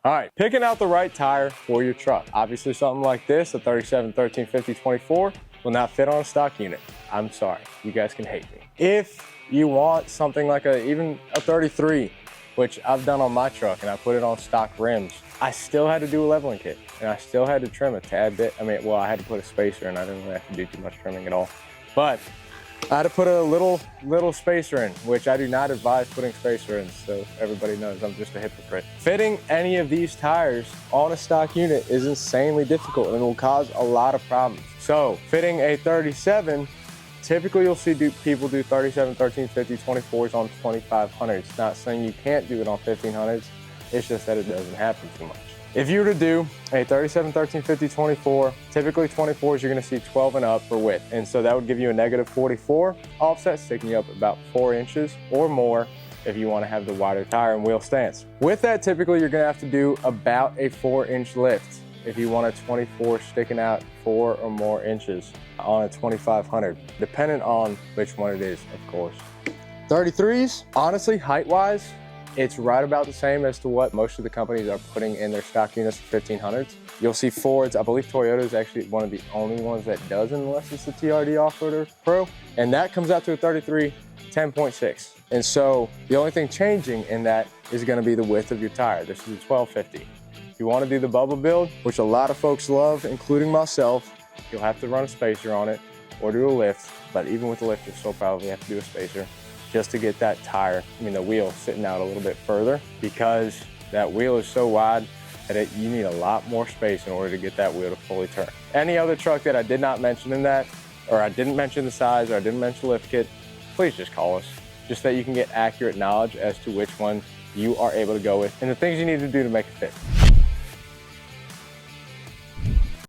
All right, picking out the right tire for your truck. Obviously something like this, a 37, 13, 50, 24, will not fit on a stock unit. I'm sorry, you guys can hate me. If you want something like even a 33, which I've done on my truck and I put it on stock rims, I still had to do a leveling kit and I still had to trim a tad bit. I mean, well, I had to put a spacer and I didn't really have to do too much trimming at all. But I had to put a little spacer in, which I do not advise putting spacer in, so everybody knows I'm just a hypocrite. Fitting any of these tires on a stock unit is insanely difficult and will cause a lot of problems. So fitting a 37, typically you'll see people do 37, 13, 50, 24s on 2500s. Not saying you can't do it on 1500s, it's just that it doesn't happen too much. If you were to do a 37, 13, 50, 24, typically 24s you're gonna see 12 and up for width. And so that would give you a negative 44 offset, sticking you up about 4 inches or more if you wanna have the wider tire and wheel stance. With that, typically you're gonna have to do about a 4-inch lift if you want a 24 sticking out 4 or more inches on a 2500, depending on which one it is, of course. 33s, honestly, height-wise, it's right about the same as to what most of the companies are putting in their stock units for 1500s. You'll see Fords, I believe Toyota is actually one of the only ones that doesn't, unless it's the TRD Off-Roader Pro, and that comes out to a 33, 10.6. And so the only thing changing in that is gonna be the width of your tire. This is a 1250. If you wanna do the bubble build, which a lot of folks love, including myself, you'll have to run a spacer on it or do a lift, but even with the lift, you'll still probably have to do a spacer just to get that tire, the wheel sitting out a little bit further, because that wheel is so wide that you need a lot more space in order to get that wheel to fully turn. Any other truck that I did not mention in that, or I didn't mention the size, or I didn't mention the lift kit, please just call us, just so you can get accurate knowledge as to which one you are able to go with and the things you need to do to make it fit.